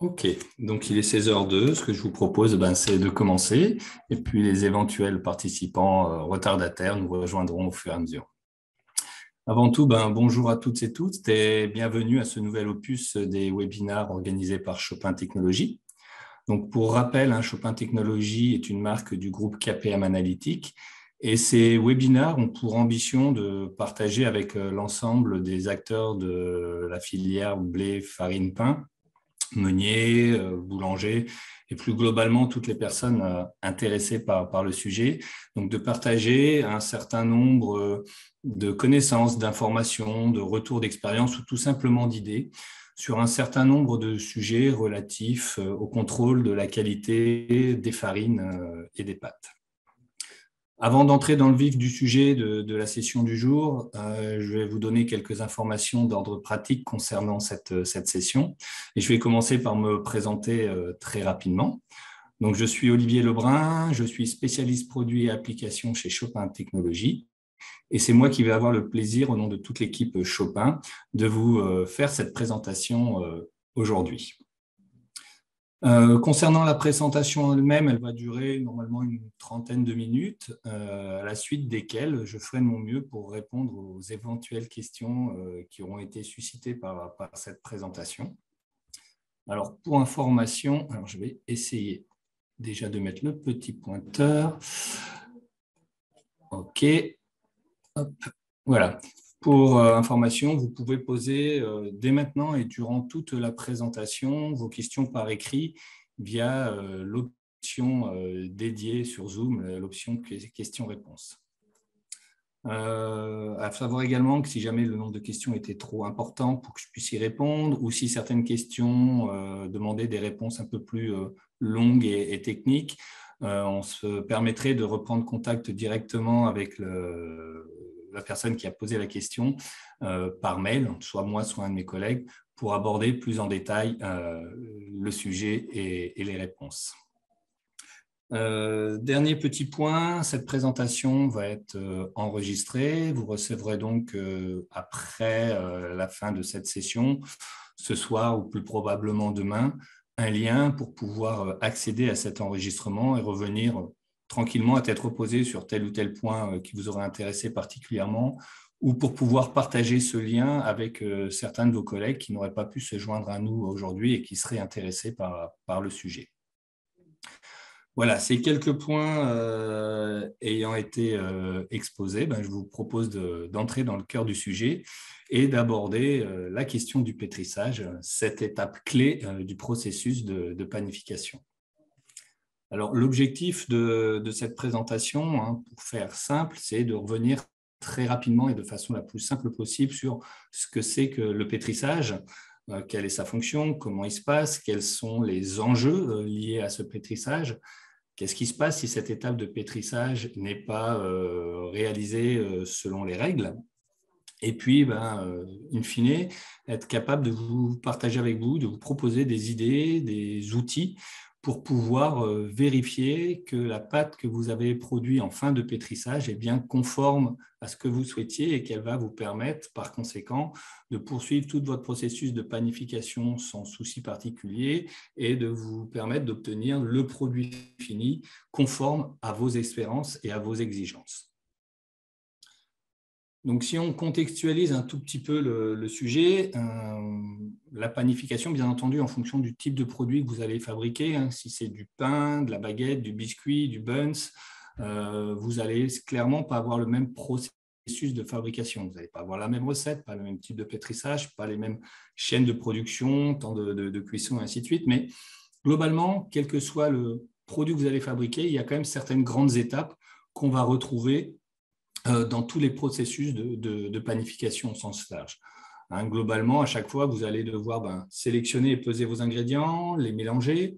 Ok, donc il est 16h02. Ce que je vous propose, c'est de commencer. Et puis les éventuels participants retardataires nous rejoindront au fur et à mesure. Avant tout, bonjour à toutes et tous et bienvenue à ce nouvel opus des webinaires organisés par Chopin Technologies. Donc, pour rappel, Chopin Technologies est une marque du groupe KPM Analytics et ces webinaires ont pour ambition de partager avec l'ensemble des acteurs de la filière blé, farine, pain, meuniers, boulangers et plus globalement toutes les personnes intéressées par le sujet. Donc, de partager un certain nombre de connaissances, d'informations, de retours d'expérience ou tout simplement d'idées sur un certain nombre de sujets relatifs au contrôle de la qualité des farines et des pâtes. Avant d'entrer dans le vif du sujet de la session du jour, je vais vous donner quelques informations d'ordre pratique concernant cette session. Et je vais commencer par me présenter très rapidement. Donc, je suis Olivier Lebrun, je suis spécialiste produits et applications chez Chopin Technologies. Et c'est moi qui vais avoir le plaisir, au nom de toute l'équipe Chopin, de vous faire cette présentation aujourd'hui. Concernant la présentation elle-même, elle va durer normalement une trentaine de minutes, à la suite desquelles je ferai de mon mieux pour répondre aux éventuelles questions qui auront été suscitées par cette présentation. Alors, pour information, je vais essayer déjà de mettre le petit pointeur. OK. Hop. Voilà. Pour information, vous pouvez poser dès maintenant et durant toute la présentation vos questions par écrit via l'option dédiée sur Zoom, l'option questions-réponses. À savoir également que si jamais le nombre de questions était trop important pour que je puisse y répondre ou si certaines questions demandaient des réponses un peu plus longues et techniques, on se permettrait de reprendre contact directement avec la personne qui a posé la question par mail, soit moi, soit un de mes collègues, pour aborder plus en détail le sujet et les réponses. Dernier petit point, cette présentation va être enregistrée. Vous recevrez donc après la fin de cette session, ce soir ou plus probablement demain, un lien pour pouvoir accéder à cet enregistrement et revenir tranquillement à tête reposée sur tel ou tel point qui vous aurait intéressé particulièrement ou pour pouvoir partager ce lien avec certains de vos collègues qui n'auraient pas pu se joindre à nous aujourd'hui et qui seraient intéressés par le sujet. Voilà, ces quelques points ayant été exposés, je vous propose d'entrer dans le cœur du sujet et d'aborder la question du pétrissage, cette étape clé du processus de panification. Alors, l'objectif de cette présentation, pour faire simple, c'est de revenir très rapidement et de façon la plus simple possible sur ce que c'est que le pétrissage, quelle est sa fonction, comment il se passe, quels sont les enjeux liés à ce pétrissage, qu'est-ce qui se passe si cette étape de pétrissage n'est pas réalisée selon les règles, et puis, in fine, être capable de vous partager avec vous, de vous proposer des idées, des outils pour pouvoir vérifier que la pâte que vous avez produite en fin de pétrissage est bien conforme à ce que vous souhaitiez et qu'elle va vous permettre, par conséquent, de poursuivre tout votre processus de panification sans souci particulier et de vous permettre d'obtenir le produit fini conforme à vos espérances et à vos exigences. Donc, si on contextualise un tout petit peu le sujet, la panification, bien entendu, en fonction du type de produit que vous allez fabriquer, si c'est du pain, de la baguette, du biscuit, du buns, vous allez clairement pas avoir le même processus de fabrication. Vous n'allez pas avoir la même recette, pas le même type de pétrissage, pas les mêmes chaînes de production, temps de cuisson, et ainsi de suite. Mais globalement, quel que soit le produit que vous allez fabriquer, il y a quand même certaines grandes étapes qu'on va retrouver dans tous les processus de panification au sens large. Globalement, à chaque fois, vous allez devoir sélectionner et peser vos ingrédients, les mélanger,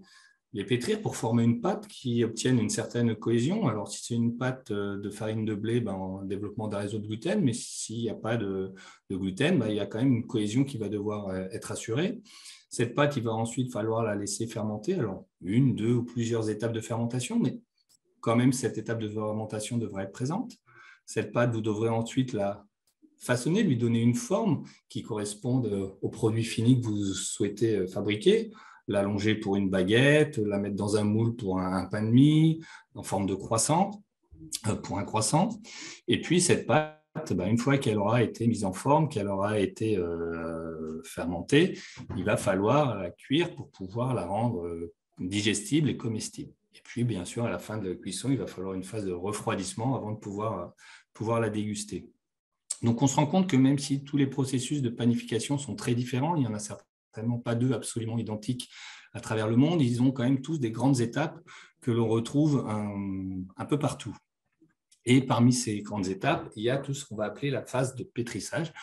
les pétrir pour former une pâte qui obtienne une certaine cohésion. Alors, si c'est une pâte de farine de blé, en développement d'un réseau de gluten, mais s'il n'y a pas de gluten, il y a quand même une cohésion qui va devoir être assurée. Cette pâte, il va ensuite falloir la laisser fermenter. Alors, une, deux ou plusieurs étapes de fermentation, mais quand même, cette étape de fermentation devrait être présente. Cette pâte, vous devrez ensuite la façonner, lui donner une forme qui corresponde au produit fini que vous souhaitez fabriquer. l'allonger pour une baguette, la mettre dans un moule pour un pain de mie, en forme de croissant, pour un croissant. Et puis, cette pâte, une fois qu'elle aura été mise en forme, qu'elle aura été fermentée, il va falloir la cuire pour pouvoir la rendre digestible et comestible. Et puis, bien sûr, à la fin de la cuisson, il va falloir une phase de refroidissement avant de pouvoir la déguster. Donc, on se rend compte que même si tous les processus de panification sont très différents, il n'y en a certainement pas deux absolument identiques à travers le monde, ils ont quand même tous des grandes étapes que l'on retrouve un peu partout. Et parmi ces grandes étapes, il y a tout ce qu'on va appeler la phase de pétrissage,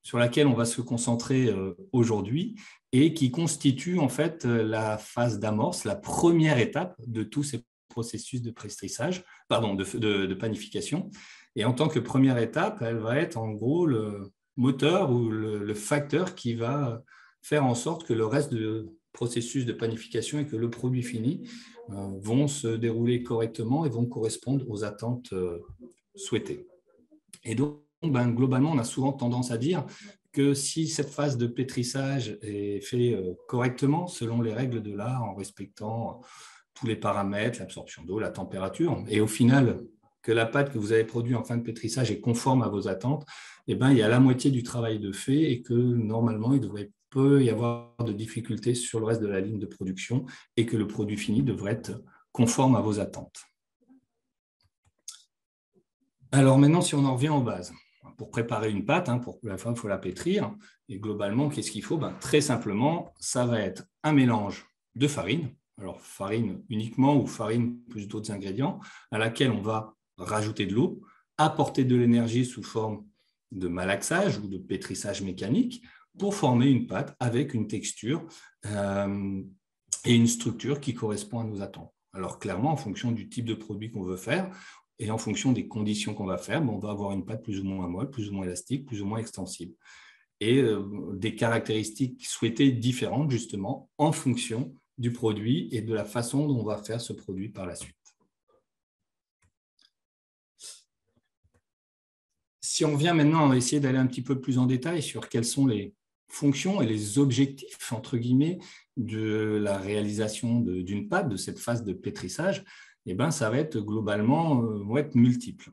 sur laquelle on va se concentrer aujourd'hui et qui constitue en fait la phase d'amorce, la première étape de tous ces processus de pétrissage, de panification. Et en tant que première étape, elle va être en gros le moteur ou le facteur qui va faire en sorte que le reste du processus de panification et que le produit fini vont se dérouler correctement et vont correspondre aux attentes souhaitées. Et donc, globalement, on a souvent tendance à dire que si cette phase de pétrissage est faite correctement, selon les règles de l'art, en respectant tous les paramètres, l'absorption d'eau, la température, et au final, que la pâte que vous avez produite en fin de pétrissage est conforme à vos attentes, il y a la moitié du travail de fait et que normalement, il peut y avoir de difficultés sur le reste de la ligne de production et que le produit fini devrait être conforme à vos attentes. Alors maintenant, si on en revient aux bases, pour préparer une pâte, pour la fin, il faut la pétrir. Et globalement, qu'est-ce qu'il faut? Très simplement, ça va être un mélange de farine, alors farine uniquement ou farine plus d'autres ingrédients, à laquelle on va rajouter de l'eau, apporter de l'énergie sous forme de malaxage ou de pétrissage mécanique pour former une pâte avec une texture et une structure qui correspond à nos attentes. Alors clairement, en fonction du type de produit qu'on veut faire, et en fonction des conditions qu'on va faire, on va avoir une pâte plus ou moins molle, plus ou moins élastique, plus ou moins extensible. Et des caractéristiques souhaitées différentes, justement, en fonction du produit et de la façon dont on va faire ce produit par la suite. Si on vient maintenant à essayer d'aller un petit peu plus en détail sur quelles sont les fonctions et les objectifs, entre guillemets, de la réalisation d'une pâte, de cette phase de pétrissage, ça va être globalement être multiple.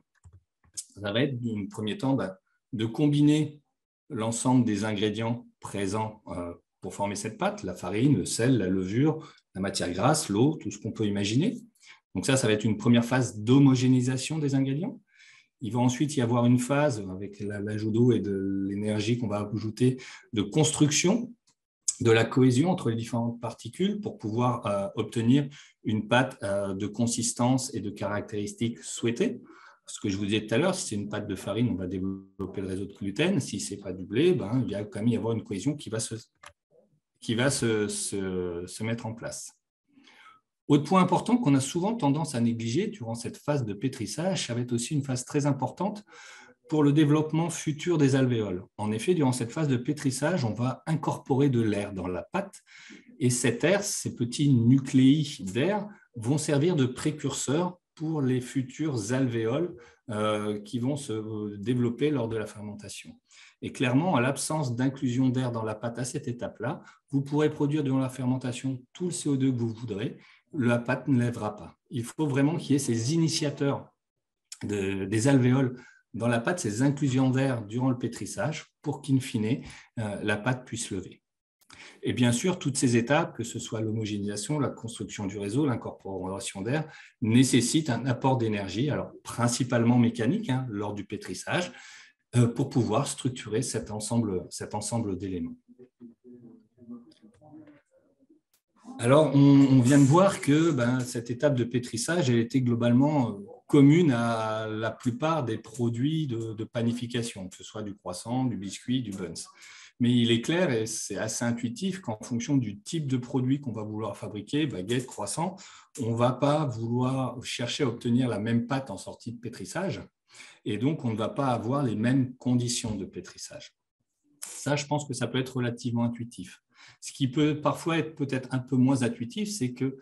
Ça va être, dans un premier temps, de combiner l'ensemble des ingrédients présents pour former cette pâte, la farine, le sel, la levure, la matière grasse, l'eau, tout ce qu'on peut imaginer. Donc ça va être une première phase d'homogénéisation des ingrédients. Il va ensuite y avoir une phase, avec l'ajout d'eau et de l'énergie qu'on va ajouter, de construction de la cohésion entre les différentes particules pour pouvoir obtenir une pâte de consistance et de caractéristiques souhaitées. Ce que je vous disais tout à l'heure, si c'est une pâte de farine, on va développer le réseau de gluten. Si ce n'est pas du blé, il va quand même y avoir une cohésion qui va se mettre en place. Autre point important qu'on a souvent tendance à négliger durant cette phase de pétrissage, ça va être aussi une phase très importante pour le développement futur des alvéoles. En effet, durant cette phase de pétrissage, on va incorporer de l'air dans la pâte et cet air, ces petits nucléi d'air, vont servir de précurseurs pour les futurs alvéoles qui vont se développer lors de la fermentation. Et clairement, à l'absence d'inclusion d'air dans la pâte à cette étape-là, vous pourrez produire durant la fermentation tout le CO2 que vous voudrez, la pâte ne lèvera pas. Il faut vraiment qu'il y ait ces initiateurs des alvéoles dans la pâte, ces inclusions d'air durant le pétrissage pour qu'in fine, la pâte puisse lever. Et bien sûr, toutes ces étapes, que ce soit l'homogénéisation, la construction du réseau, l'incorporation d'air, nécessitent un apport d'énergie, alors principalement mécanique lors du pétrissage, pour pouvoir structurer cet ensemble d'éléments. Alors, on vient de voir que cette étape de pétrissage, elle était globalement commune à la plupart des produits de panification, que ce soit du croissant, du biscuit, du buns. Mais il est clair, et c'est assez intuitif, qu'en fonction du type de produit qu'on va vouloir fabriquer, baguette, croissant, on ne va pas vouloir chercher à obtenir la même pâte en sortie de pétrissage, et donc on ne va pas avoir les mêmes conditions de pétrissage. Ça, je pense que ça peut être relativement intuitif. Ce qui peut parfois être peut-être un peu moins intuitif, c'est que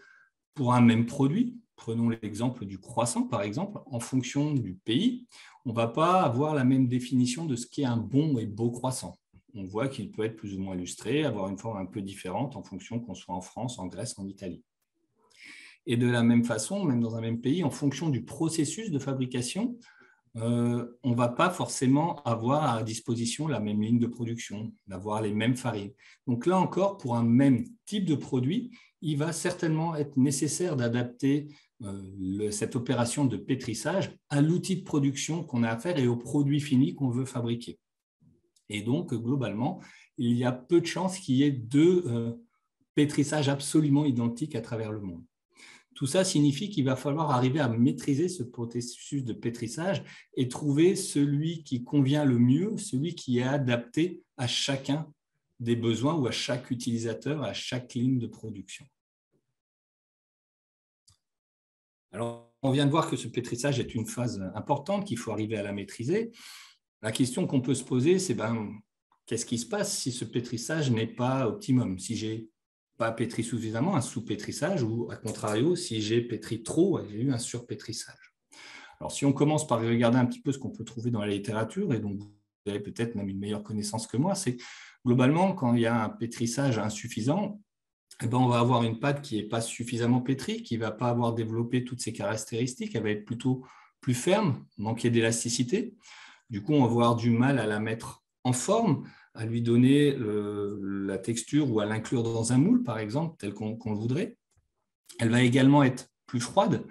pour un même produit, prenons l'exemple du croissant par exemple, en fonction du pays, on ne va pas avoir la même définition de ce qu'est un bon et beau croissant. on voit qu'il peut être plus ou moins lustré, avoir une forme un peu différente en fonction qu'on soit en France, en Grèce, en Italie. Et de la même façon, même dans un même pays, en fonction du processus de fabrication, on ne va pas forcément avoir à disposition la même ligne de production, d'avoir les mêmes farines. Donc là encore, pour un même type de produit, il va certainement être nécessaire d'adapter cette opération de pétrissage à l'outil de production qu'on a à faire et au produit fini qu'on veut fabriquer. Et donc, globalement, il y a peu de chances qu'il y ait deux pétrissages absolument identiques à travers le monde. Tout ça signifie qu'il va falloir arriver à maîtriser ce processus de pétrissage et trouver celui qui convient le mieux, celui qui est adapté à chacun des besoins ou à chaque utilisateur, à chaque ligne de production. Alors, on vient de voir que ce pétrissage est une phase importante, qu'il faut arriver à la maîtriser. La question qu'on peut se poser, c'est qu'est-ce qui se passe si ce pétrissage n'est pas optimum, si j'ai pas pétri suffisamment, un sous-pétrissage, ou à contrario, si j'ai pétri trop, j'ai eu un surpétrissage. Alors, si on commence par regarder un petit peu ce qu'on peut trouver dans la littérature, et donc vous avez peut-être même une meilleure connaissance que moi, c'est globalement, quand il y a un pétrissage insuffisant, on va avoir une pâte qui n'est pas suffisamment pétrie, qui ne va pas avoir développé toutes ses caractéristiques, elle va être plutôt plus ferme, manquer d'élasticité. Du coup, on va avoir du mal à la mettre en forme, à lui donner la texture ou à l'inclure dans un moule, par exemple, tel qu'on le voudrait. Elle va également être plus froide.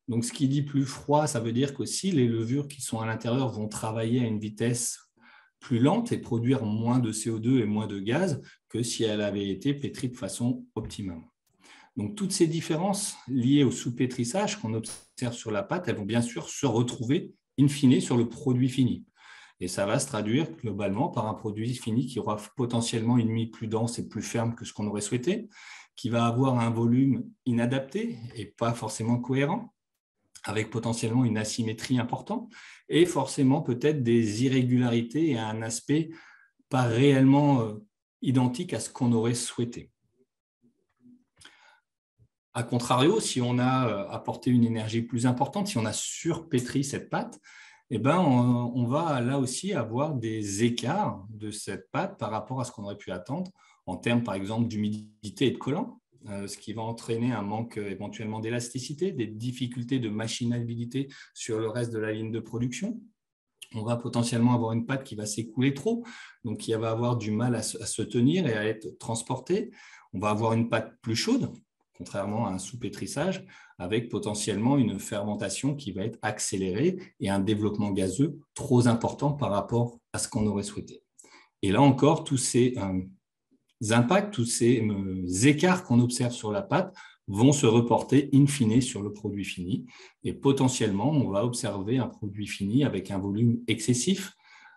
Donc, ce qui dit plus froid, ça veut dire qu'aussi les levures qui sont à l'intérieur vont travailler à une vitesse plus lente et produire moins de CO2 et moins de gaz que si elle avait été pétrie de façon optimum. Donc, toutes ces différences liées au sous-pétrissage qu'on observe sur la pâte, elles vont bien sûr se retrouver in fine sur le produit fini. Et ça va se traduire globalement par un produit fini qui aura potentiellement une mie plus dense et plus ferme que ce qu'on aurait souhaité, qui va avoir un volume inadapté et pas forcément cohérent, avec potentiellement une asymétrie importante et forcément peut-être des irrégularités et un aspect pas réellement identique à ce qu'on aurait souhaité. A contrario, si on a apporté une énergie plus importante, si on a surpétri cette pâte, on va là aussi avoir des écarts de cette pâte par rapport à ce qu'on aurait pu attendre en termes, par exemple, d'humidité et de collant, ce qui va entraîner un manque éventuellement d'élasticité, des difficultés de machinabilité sur le reste de la ligne de production. On va potentiellement avoir une pâte qui va s'écouler trop, donc qui va avoir du mal à se tenir et à être transportée. On va avoir une pâte plus chaude, contrairement à un sous-pétrissage, avec potentiellement une fermentation qui va être accélérée et un développement gazeux trop important par rapport à ce qu'on aurait souhaité. Et là encore, tous ces impacts, tous ces écarts qu'on observe sur la pâte vont se reporter in fine sur le produit fini. Et potentiellement, on va observer un produit fini avec un volume excessif,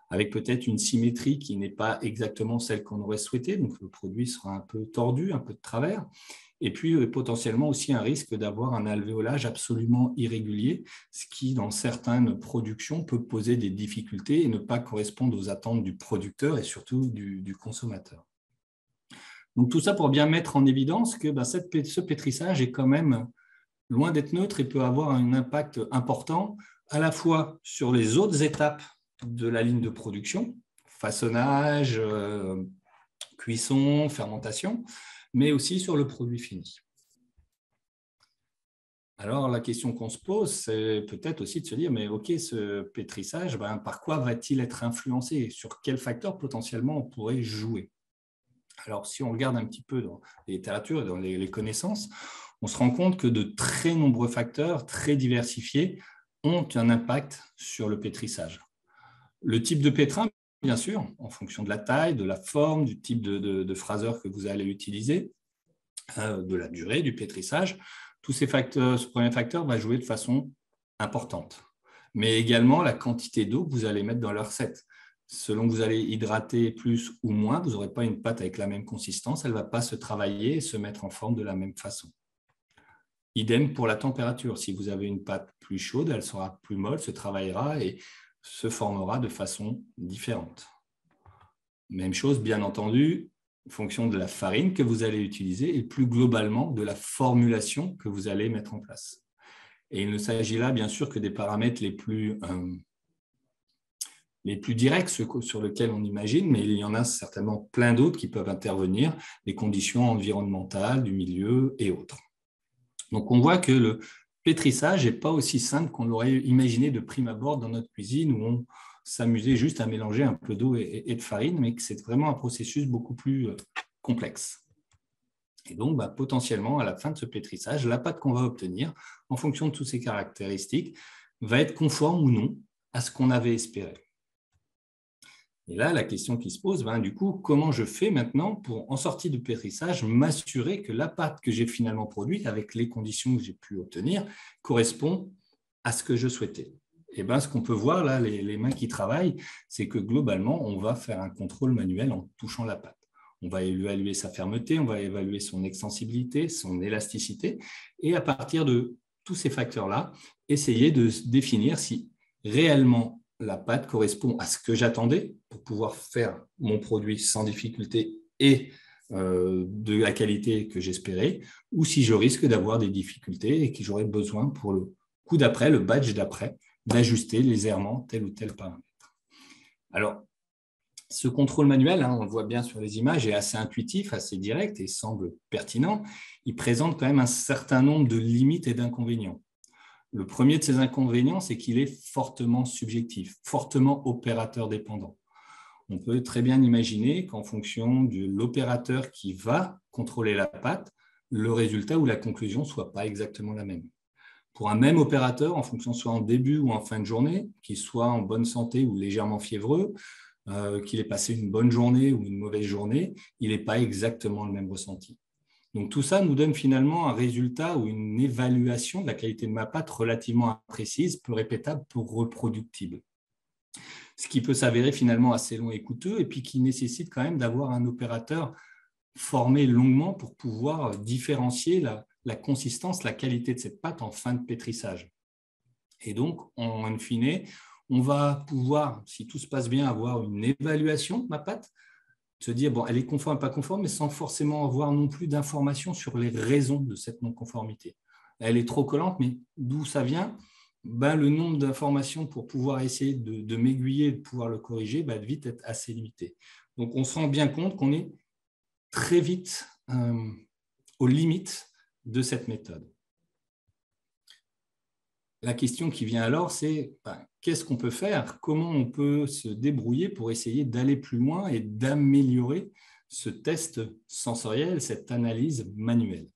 avec peut-être une symétrie qui n'est pas exactement celle qu'on aurait souhaité. Donc, le produit sera un peu tordu, un peu de travers. Et puis, potentiellement aussi un risque d'avoir un alvéolage absolument irrégulier, ce qui, dans certaines productions, peut poser des difficultés et ne pas correspondre aux attentes du producteur et surtout du consommateur. Donc, tout ça pour bien mettre en évidence que ce pétrissage est quand même loin d'être neutre et peut avoir un impact important à la fois sur les autres étapes de la ligne de production, façonnage, cuisson, fermentation, mais aussi sur le produit fini. Alors, la question qu'on se pose, c'est peut-être aussi de se dire, mais OK, ce pétrissage, par quoi va-t-il être influencé? Sur quels facteurs potentiellement on pourrait jouer? Alors, si on regarde un petit peu dans les littératures et dans les connaissances, on se rend compte que de très nombreux facteurs très diversifiés ont un impact sur le pétrissage. Le type de pétrin, bien sûr, en fonction de la taille, de la forme, du type de phraseur que vous allez utiliser, de la durée du pétrissage, tous ces facteurs, ce premier facteur va jouer de façon importante. Mais également la quantité d'eau que vous allez mettre dans la recette. Selon que vous allez hydrater plus ou moins, vous n'aurez pas une pâte avec la même consistance, elle ne va pas se travailler et se mettre en forme de la même façon. Idem pour la température. Si vous avez une pâte plus chaude, elle sera plus molle, se travaillera et se formera de façon différente. Même chose, bien entendu, en fonction de la farine que vous allez utiliser et plus globalement de la formulation que vous allez mettre en place. Et il ne s'agit là, bien sûr, que des paramètres les plus les plus directs, ceux sur lesquels on imagine, mais il y en a certainement plein d'autres qui peuvent intervenir, les conditions environnementales, du milieu et autres. Donc, on voit que le pétrissage n'est pas aussi simple qu'on l'aurait imaginé de prime abord dans notre cuisine, où on s'amusait juste à mélanger un peu d'eau et de farine, mais que c'est vraiment un processus beaucoup plus complexe. Et donc, potentiellement, à la fin de ce pétrissage, la pâte qu'on va obtenir, en fonction de toutes ces caractéristiques, va être conforme ou non à ce qu'on avait espéré. Et là, la question qui se pose, du coup, comment je fais maintenant pour, en sortie de pétrissage, m'assurer que la pâte que j'ai finalement produite, avec les conditions que j'ai pu obtenir, correspond à ce que je souhaitais. Et ce qu'on peut voir là, les mains qui travaillent, c'est que globalement, on va faire un contrôle manuel en touchant la pâte. On va évaluer sa fermeté, on va évaluer son extensibilité, son élasticité, et à partir de tous ces facteurs-là, essayer de définir si réellement la pâte correspond à ce que j'attendais pour pouvoir faire mon produit sans difficulté et de la qualité que j'espérais, ou si je risque d'avoir des difficultés et que j'aurais besoin pour le coup d'après, le batch d'après, d'ajuster légèrement tel ou tel paramètre. Alors, ce contrôle manuel, on le voit bien sur les images, est assez intuitif, assez direct et semble pertinent. Il présente quand même un certain nombre de limites et d'inconvénients. Le premier de ces inconvénients, c'est qu'il est fortement subjectif, fortement opérateur dépendant. On peut très bien imaginer qu'en fonction de l'opérateur qui va contrôler la pâte, le résultat ou la conclusion ne soit pas exactement la même. Pour un même opérateur, en fonction soit en début ou en fin de journée, qu'il soit en bonne santé ou légèrement fiévreux, qu'il ait passé une bonne journée ou une mauvaise journée, il n'est pas exactement le même ressenti. Donc, tout ça nous donne finalement un résultat ou une évaluation de la qualité de ma pâte relativement imprécise, peu répétable, peu reproductible. Ce qui peut s'avérer finalement assez long et coûteux et puis qui nécessite quand même d'avoir un opérateur formé longuement pour pouvoir différencier la consistance, la qualité de cette pâte en fin de pétrissage. Et donc, en fine, on va pouvoir, si tout se passe bien, avoir une évaluation de ma pâte, se dire, elle est conforme, pas conforme, mais sans forcément avoir non plus d'informations sur les raisons de cette non-conformité. Elle est trop collante, mais d'où ça vient ? Le nombre d'informations pour pouvoir essayer de m'aiguiller et de pouvoir le corriger va vite être assez limité. Donc, on se rend bien compte qu'on est très vite aux limites de cette méthode. La question qui vient alors, c'est qu'est-ce qu'on peut faire? Comment on peut se débrouiller pour essayer d'aller plus loin et d'améliorer ce test sensoriel, cette analyse manuelle?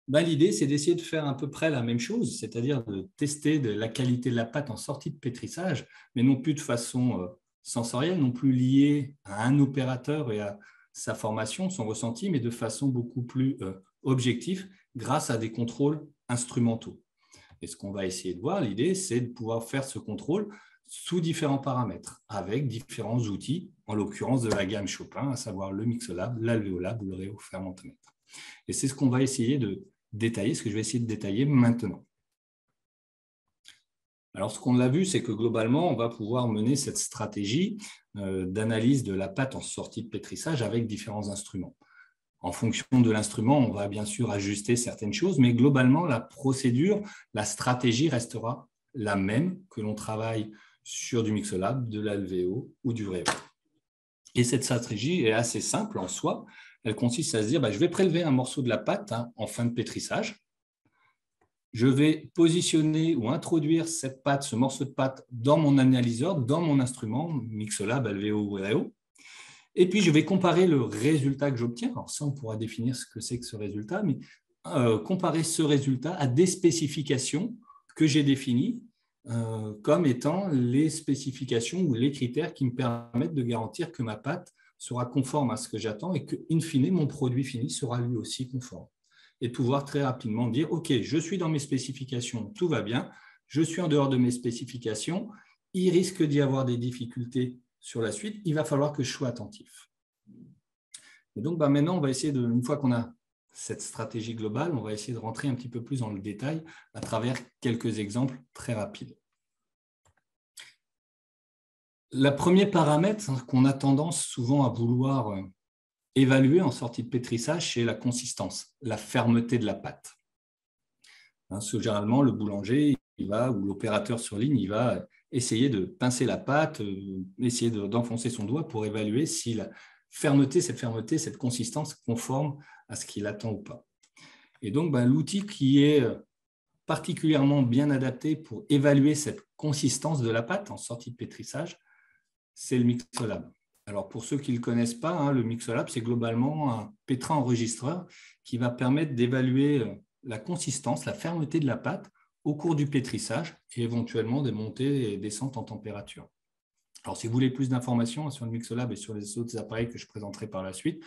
L'idée, c'est d'essayer de faire à peu près la même chose, c'est-à-dire de tester la qualité de la pâte en sortie de pétrissage, mais non plus de façon sensorielle, non plus liée à un opérateur et à sa formation, son ressenti, mais de façon beaucoup plus objective grâce à des contrôles instrumentaux. Et ce qu'on va essayer de voir, l'idée, c'est de pouvoir faire ce contrôle sous différents paramètres, avec différents outils, en l'occurrence de la gamme Chopin, à savoir le Mixolab, l'Alvéolab ou le Réofermentomètre. Et c'est ce qu'on va essayer de détailler, ce que je vais essayer de détailler maintenant. Alors, ce qu'on a vu, c'est que globalement, on va pouvoir mener cette stratégie d'analyse de la pâte en sortie de pétrissage avec différents instruments. En fonction de l'instrument, on va bien sûr ajuster certaines choses, mais globalement, la procédure, la stratégie restera la même que l'on travaille sur du Mixolab, de l'Alvéo ou du Réo. Et cette stratégie est assez simple en soi. Elle consiste à se dire, je vais prélever un morceau de la pâte en fin de pétrissage. Je vais positionner ou introduire cette pâte, ce morceau de pâte dans mon analyseur, dans mon instrument, Mixolab, Alvéo ou Réo. Et puis, je vais comparer le résultat que j'obtiens. Alors ça, on pourra définir ce que c'est que ce résultat, mais comparer ce résultat à des spécifications que j'ai définies comme étant les spécifications ou les critères qui me permettent de garantir que ma pâte sera conforme à ce que j'attends et que, in fine, mon produit fini sera lui aussi conforme. Et de pouvoir très rapidement dire, OK, je suis dans mes spécifications, tout va bien, je suis en dehors de mes spécifications, il risque d'y avoir des difficultés sur la suite, il va falloir que je sois attentif. Et donc, maintenant, on va essayer une fois qu'on a cette stratégie globale, on va essayer de rentrer un petit peu plus dans le détail à travers quelques exemples très rapides. Le premier paramètre qu'on a tendance souvent à vouloir évaluer en sortie de pétrissage, c'est la consistance, la fermeté de la pâte. Généralement, le boulanger ou l'opérateur sur ligne, il va essayer de pincer la pâte, essayer d'enfoncer son doigt pour évaluer si la fermeté, cette consistance conforme à ce qu'il attend ou pas. Et donc, l'outil qui est particulièrement bien adapté pour évaluer cette consistance de la pâte en sortie de pétrissage, c'est le Mixolab. Alors, pour ceux qui ne le connaissent pas, le Mixolab, c'est globalement un pétrin enregistreur qui va permettre d'évaluer la consistance, la fermeté de la pâte au cours du pétrissage et éventuellement des montées et descentes en température. Alors, si vous voulez plus d'informations sur le Mixolab et sur les autres appareils que je présenterai par la suite,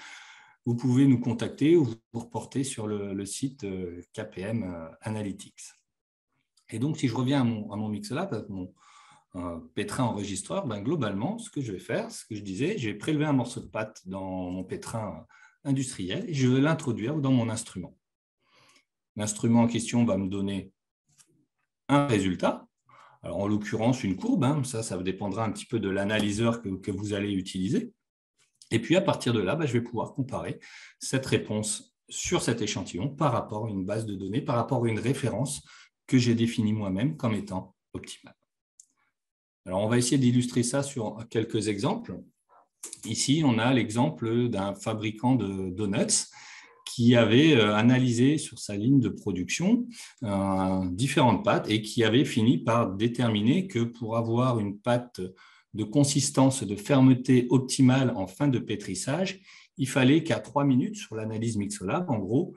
vous pouvez nous contacter ou vous reporter sur le site KPM Analytics. Et donc, si je reviens à mon Mixolab, à mon pétrin enregistreur, globalement, ce que je vais faire, ce que je disais, je vais prélever un morceau de pâte dans mon pétrin industriel et je vais l'introduire dans mon instrument. L'instrument en question va me donner un résultat. Alors, en l'occurrence, une courbe, ça dépendra un petit peu de l'analyseur que vous allez utiliser. Et puis, à partir de là, je vais pouvoir comparer cette réponse sur cet échantillon par rapport à une base de données, par rapport à une référence que j'ai définie moi-même comme étant optimale. Alors, on va essayer d'illustrer ça sur quelques exemples. Ici, on a l'exemple d'un fabricant de donuts qui avait analysé sur sa ligne de production différentes pâtes et qui avait fini par déterminer que pour avoir une pâte de consistance, de fermeté optimale en fin de pétrissage, il fallait qu'à 3 minutes sur l'analyse Mixolab, en gros,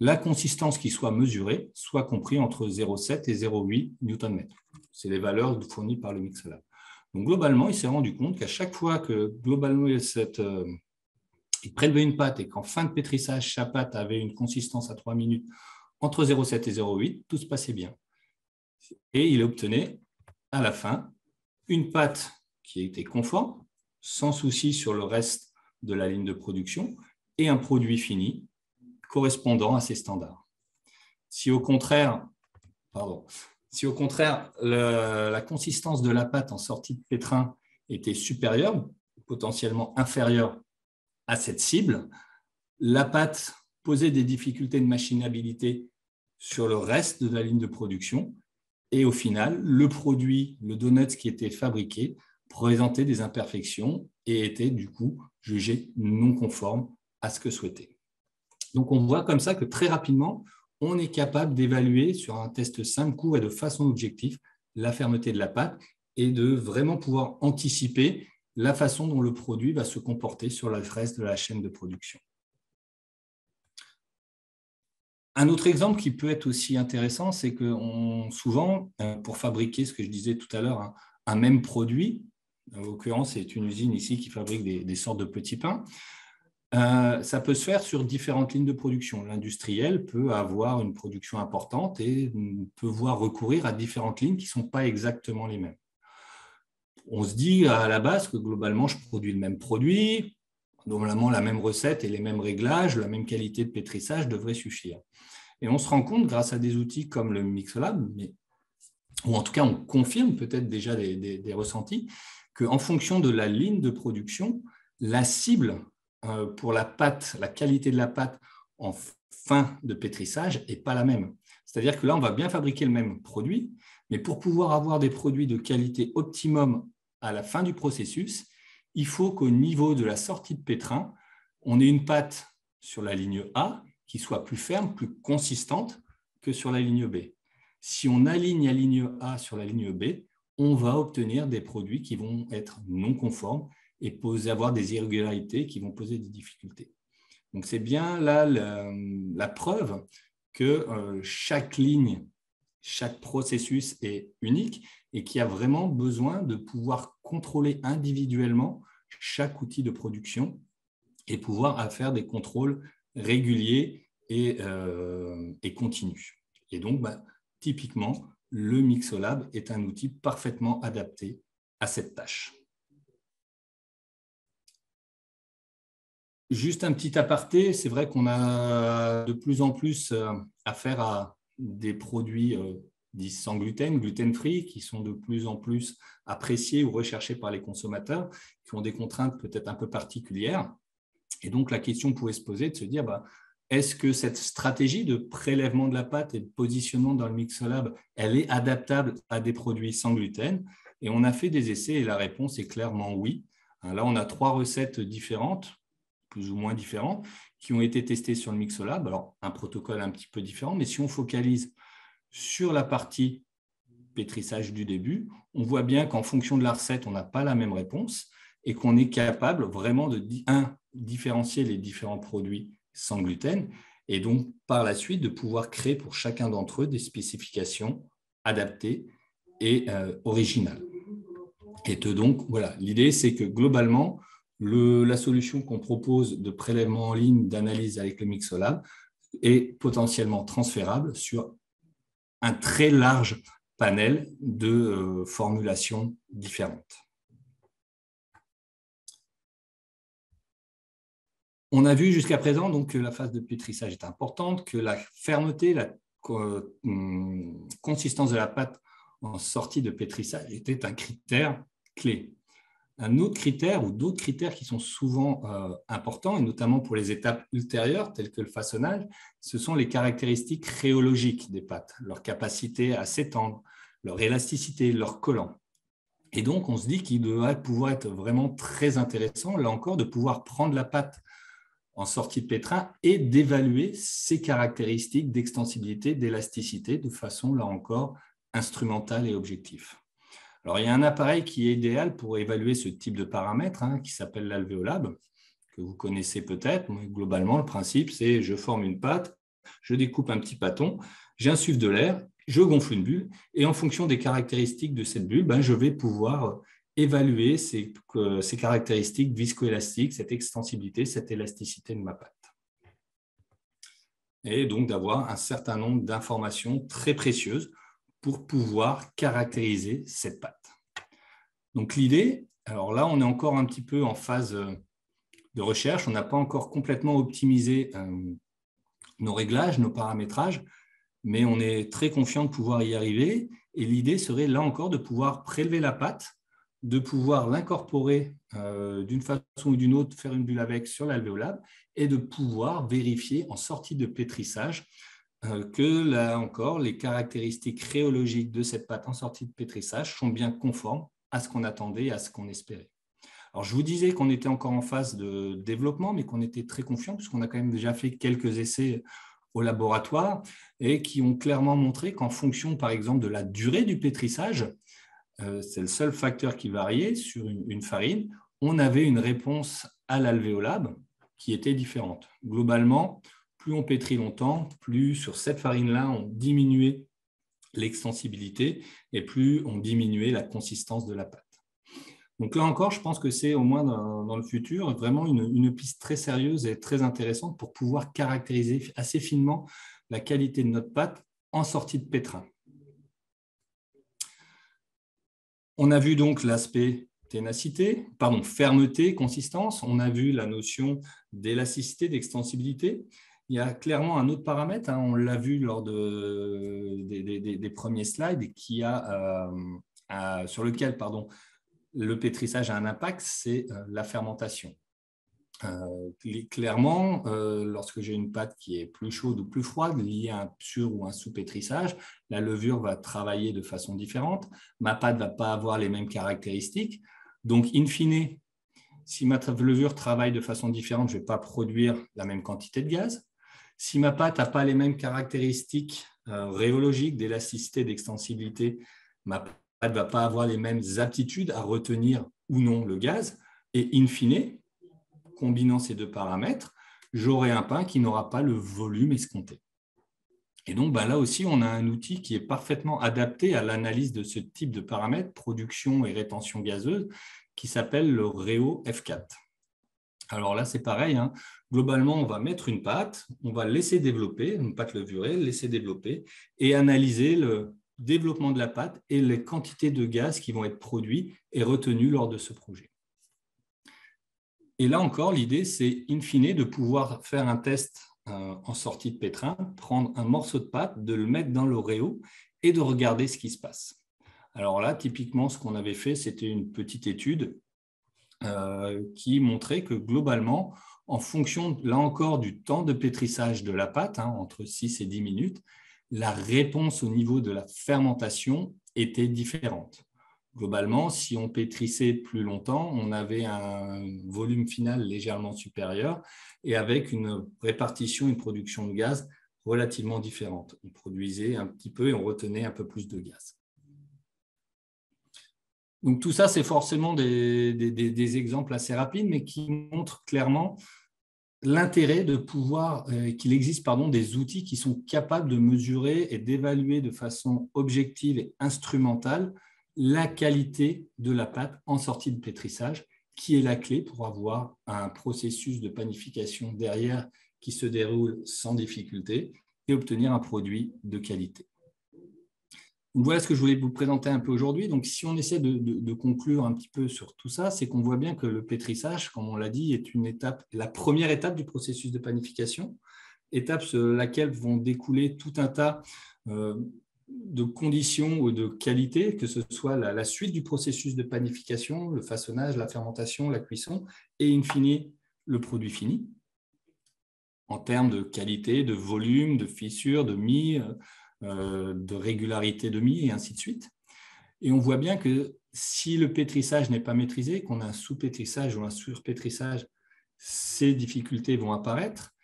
la consistance qui soit mesurée soit comprise entre 0,7 et 0,8 Nm. C'est les valeurs fournies par le Mixolab. Donc, globalement, il s'est rendu compte qu'à chaque fois que globalement il prélevait une pâte et qu'en fin de pétrissage, sa pâte avait une consistance à 3 minutes entre 0,7 et 0,8, tout se passait bien. Et il obtenait à la fin une pâte qui était conforme, sans souci sur le reste de la ligne de production, et un produit fini correspondant à ces standards. Si au contraire, la consistance de la pâte en sortie de pétrin était supérieure, potentiellement inférieure à cette cible, la pâte posait des difficultés de machinabilité sur le reste de la ligne de production et au final, le produit, le donut qui était fabriqué, présentait des imperfections et était du coup jugé non conforme à ce que souhaitait. Donc, on voit comme ça que très rapidement, on est capable d'évaluer sur un test simple, court et de façon objective la fermeté de la pâte et de vraiment pouvoir anticiper la façon dont le produit va se comporter sur le reste de la chaîne de production. Un autre exemple qui peut être aussi intéressant, c'est que souvent, pour fabriquer ce que je disais tout à l'heure, un même produit, en l'occurrence, c'est une usine ici qui fabrique des sortes de petits pains, ça peut se faire sur différentes lignes de production. L'industriel peut avoir une production importante et peut voir recourir à différentes lignes qui ne sont pas exactement les mêmes. On se dit à la base que globalement, je produis le même produit, normalement la même recette et les mêmes réglages, la même qualité de pétrissage devrait suffire. Et on se rend compte, grâce à des outils comme le Mixolab, ou en tout cas on confirme peut-être déjà des ressentis, qu'en fonction de la ligne de production, la cible pour la pâte, la qualité de la pâte en fin de pétrissage n'est pas la même. C'est-à-dire que là, on va bien fabriquer le même produit, mais pour pouvoir avoir des produits de qualité optimum à la fin du processus, il faut qu'au niveau de la sortie de pétrin, on ait une pâte sur la ligne A qui soit plus ferme, plus consistante que sur la ligne B. Si on aligne la ligne A sur la ligne B, on va obtenir des produits qui vont être non conformes et avoir des irrégularités qui vont poser des difficultés. Donc, c'est bien là la preuve que chaque ligne, chaque processus est unique et qu'il y a vraiment besoin de pouvoir contrôler individuellement chaque outil de production et pouvoir faire des contrôles réguliers et continus. Et donc, typiquement, le Mixolab est un outil parfaitement adapté à cette tâche. Juste un petit aparté, c'est vrai qu'on a de plus en plus affaire à des produits dits sans gluten, gluten-free, qui sont de plus en plus appréciés ou recherchés par les consommateurs, qui ont des contraintes peut-être un peu particulières. Et donc, la question pourrait se poser de se dire, est-ce que cette stratégie de prélèvement de la pâte et de positionnement dans le Mixolab, elle est adaptable à des produits sans gluten? Et on a fait des essais et la réponse est clairement oui. Là, on a 3 recettes différentes, plus ou moins différentes, qui ont été testées sur le Mixolab. Alors, un protocole un petit peu différent, mais si on focalise sur la partie pétrissage du début, on voit bien qu'en fonction de la recette, on n'a pas la même réponse et qu'on est capable vraiment de différencier les différents produits sans gluten et donc par la suite de pouvoir créer pour chacun d'entre eux des spécifications adaptées et originales. Et donc, voilà, l'idée, c'est que globalement, la solution qu'on propose de prélèvement en ligne, d'analyse avec le Mixolab, est potentiellement transférable sur un très large panel de formulations différentes. On a vu jusqu'à présent donc, que la phase de pétrissage est importante, que la fermeté, la consistance de la pâte en sortie de pétrissage était un critère clé. Un autre critère ou d'autres critères qui sont souvent importants, et notamment pour les étapes ultérieures, telles que le façonnage, ce sont les caractéristiques rhéologiques des pâtes, leur capacité à s'étendre, leur élasticité, leur collant. Et donc, on se dit qu'il doit pouvoir être vraiment très intéressant, là encore, de pouvoir prendre la pâte en sortie de pétrin et d'évaluer ses caractéristiques d'extensibilité, d'élasticité, de façon, là encore, instrumentale et objective. Alors, il y a un appareil qui est idéal pour évaluer ce type de paramètres qui s'appelle l'Alvéolab, que vous connaissez peut-être. Globalement, le principe, c'est je forme une pâte, je découpe un petit pâton, j'insuffle de l'air, je gonfle une bulle et en fonction des caractéristiques de cette bulle, je vais pouvoir évaluer ces caractéristiques viscoélastiques, cette extensibilité, cette élasticité de ma pâte. Et donc d'avoir un certain nombre d'informations très précieuses pour pouvoir caractériser cette pâte. Donc l'idée, alors là, on est encore un petit peu en phase de recherche, on n'a pas encore complètement optimisé nos réglages, nos paramétrages, mais on est très confiant de pouvoir y arriver. Et l'idée serait là encore de pouvoir prélever la pâte, de pouvoir l'incorporer d'une façon ou d'une autre, faire une bulle avec sur l'Alvéolab et de pouvoir vérifier en sortie de pétrissage que là encore, les caractéristiques rhéologiques de cette pâte en sortie de pétrissage sont bien conformes à ce qu'on attendait et à ce qu'on espérait. Alors, je vous disais qu'on était encore en phase de développement, mais qu'on était très confiant puisqu'on a quand même déjà fait quelques essais au laboratoire et qui ont clairement montré qu'en fonction, par exemple, de la durée du pétrissage, c'est le seul facteur qui variait sur une farine, on avait une réponse à l'Alvéolab qui était différente. Globalement, plus on pétrit longtemps, plus sur cette farine-là, on diminuait l'extensibilité et plus on diminuait la consistance de la pâte. Donc là encore, je pense que c'est au moins dans le futur vraiment une piste très sérieuse et très intéressante pour pouvoir caractériser assez finement la qualité de notre pâte en sortie de pétrin. On a vu donc l'aspect fermeté, consistance. On a vu la notion d'élasticité, d'extensibilité. Il y a clairement un autre paramètre, on l'a vu lors des premiers slides, sur lequel le pétrissage a un impact, c'est la fermentation. Clairement, lorsque j'ai une pâte qui est plus chaude ou plus froide, liée à un sur- ou un sous-pétrissage, la levure va travailler de façon différente. Ma pâte ne va pas avoir les mêmes caractéristiques. Donc, in fine, si ma levure travaille de façon différente, je ne vais pas produire la même quantité de gaz. Si ma pâte n'a pas les mêmes caractéristiques rhéologiques, d'élasticité, d'extensibilité, ma pâte ne va pas avoir les mêmes aptitudes à retenir ou non le gaz. Et in fine, combinant ces deux paramètres, j'aurai un pain qui n'aura pas le volume escompté. Et donc, là aussi, on a un outil qui est parfaitement adapté à l'analyse de ce type de paramètres, production et rétention gazeuse, qui s'appelle le Rhéo F4. Alors là, c'est pareil. Globalement, on va mettre une pâte, on va laisser développer, une pâte levurée, laisser développer et analyser le développement de la pâte et les quantités de gaz qui vont être produits et retenus lors de ce projet. Et là encore, l'idée, c'est in fine de pouvoir faire un test en sortie de pétrin, prendre un morceau de pâte, de le mettre dans le Rhéo et de regarder ce qui se passe. Alors là, typiquement, ce qu'on avait fait, c'était une petite étude qui montrait que globalement, en fonction, là encore, du temps de pétrissage de la pâte, entre 6 et 10 minutes, la réponse au niveau de la fermentation était différente. Globalement, si on pétrissait plus longtemps, on avait un volume final légèrement supérieur et avec une répartition, une production de gaz relativement différente. On produisait un petit peu et on retenait un peu plus de gaz. Donc tout ça, c'est forcément des exemples assez rapides, mais qui montrent clairement l'intérêt de pouvoir, qu'il existe des outils qui sont capables de mesurer et d'évaluer de façon objective et instrumentale la qualité de la pâte en sortie de pétrissage, qui est la clé pour avoir un processus de panification derrière qui se déroule sans difficulté et obtenir un produit de qualité. Donc voilà ce que je voulais vous présenter un peu aujourd'hui. Donc, si on essaie de conclure un petit peu sur tout ça, c'est qu'on voit bien que le pétrissage, comme on l'a dit, est une étape, la première étape du processus de panification, étape sur laquelle vont découler tout un tas de conditions ou de qualités, que ce soit la suite du processus de panification, le façonnage, la fermentation, la cuisson, et in fine, le produit fini, en termes de qualité, de volume, de fissure, de mie, de régularité de mie et ainsi de suite. Et on voit bien que si le pétrissage n'est pas maîtrisé, qu'on a un sous-pétrissage ou un sur-pétrissage, ces difficultés vont apparaître.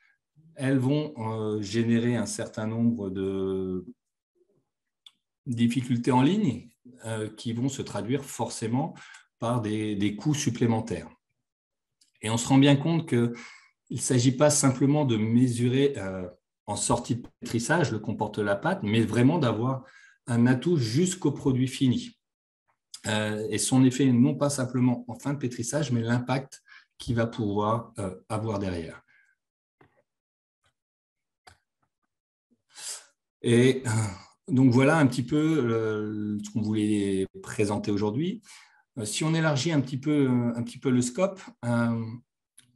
Elles vont générer un certain nombre de difficultés en ligne qui vont se traduire forcément par des coûts supplémentaires. Et on se rend bien compte qu'il ne s'agit pas simplement de mesurer en sortie de pétrissage le comportement de la pâte, mais vraiment d'avoir un atout jusqu'au produit fini. Et son effet, non pas simplement en fin de pétrissage, mais l'impact qu'il va pouvoir avoir derrière. Et donc voilà un petit peu ce qu'on voulait présenter aujourd'hui. Si on élargit un petit peu le scope,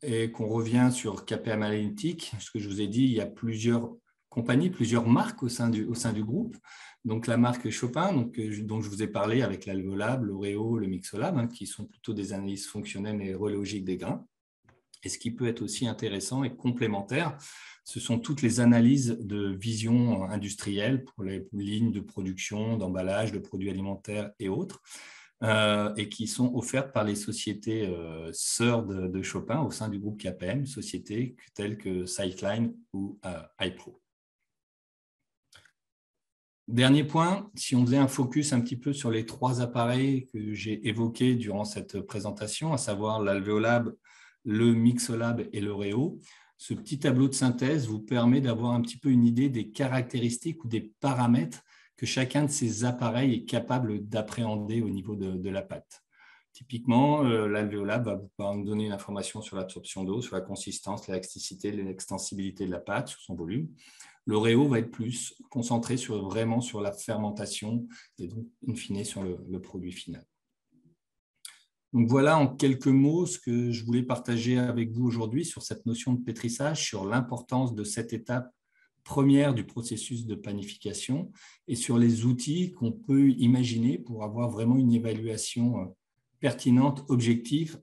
et qu'on revient sur KPM Analytics, ce que je vous ai dit, il y a plusieurs compagnies, plusieurs marques au sein du groupe. Donc la marque Chopin, dont je vous ai parlé avec l'Alveolab, l'Oreo, le Mixolab, qui sont plutôt des analyses fonctionnelles et rhéologiques des grains. Et ce qui peut être aussi intéressant et complémentaire, ce sont toutes les analyses de vision industrielle pour les lignes de production, d'emballage, de produits alimentaires et autres. Et qui sont offertes par les sociétés sœurs de Chopin au sein du groupe KPM, sociétés telles que Sightline ou iPro. Dernier point, si on faisait un focus un petit peu sur les trois appareils que j'ai évoqués durant cette présentation, à savoir l'Alveolab, le Mixolab et l'Oreo, ce petit tableau de synthèse vous permet d'avoir un petit peu une idée des caractéristiques ou des paramètres que chacun de ces appareils est capable d'appréhender au niveau de la pâte. Typiquement, l'Alveolab va pouvoir nous donner une information sur l'absorption d'eau, sur la consistance, l'élasticité, l'extensibilité de la pâte, sur son volume. L'Oreo va être plus concentré vraiment sur la fermentation et donc, in fine, sur le produit final. Donc voilà en quelques mots ce que je voulais partager avec vous aujourd'hui sur cette notion de pétrissage, sur l'importance de cette étape première du processus de panification et sur les outils qu'on peut imaginer pour avoir vraiment une évaluation pertinente, objective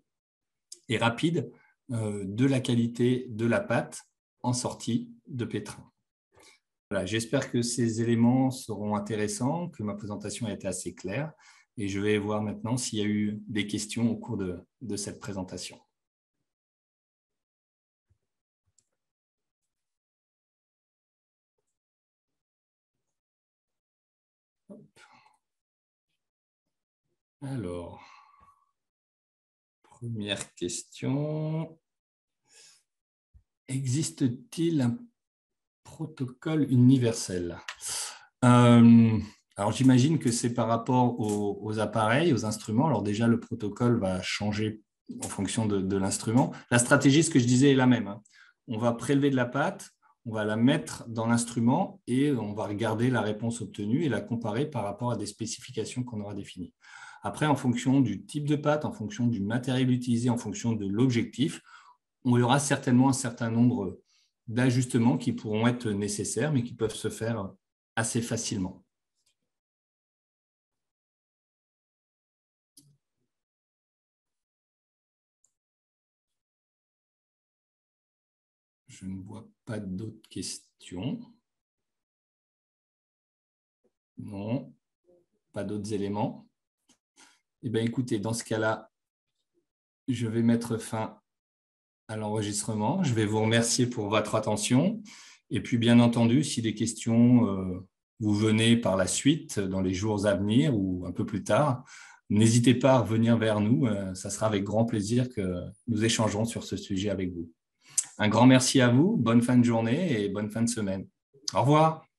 et rapide de la qualité de la pâte en sortie de pétrin. Voilà, j'espère que ces éléments seront intéressants, que ma présentation a été assez claire et je vais voir maintenant s'il y a eu des questions au cours de cette présentation. Alors, première question. Existe-t-il un protocole universel? Alors, j'imagine que c'est par rapport aux appareils, aux instruments. Alors déjà, le protocole va changer en fonction de l'instrument. La stratégie, ce que je disais, est la même. On va prélever de la pâte, on va la mettre dans l'instrument et on va regarder la réponse obtenue et la comparer par rapport à des spécifications qu'on aura définies. Après, en fonction du type de pâte, en fonction du matériel utilisé, en fonction de l'objectif, on y aura certainement un certain nombre d'ajustements qui pourront être nécessaires, mais qui peuvent se faire assez facilement. Je ne vois pas d'autres questions. Non, pas d'autres éléments. Eh bien, écoutez, dans ce cas-là, je vais mettre fin à l'enregistrement. Je vais vous remercier pour votre attention. Et puis, bien entendu, si des questions vous venez par la suite, dans les jours à venir ou un peu plus tard, n'hésitez pas à revenir vers nous. Ça sera avec grand plaisir que nous échangerons sur ce sujet avec vous. Un grand merci à vous. Bonne fin de journée et bonne fin de semaine. Au revoir.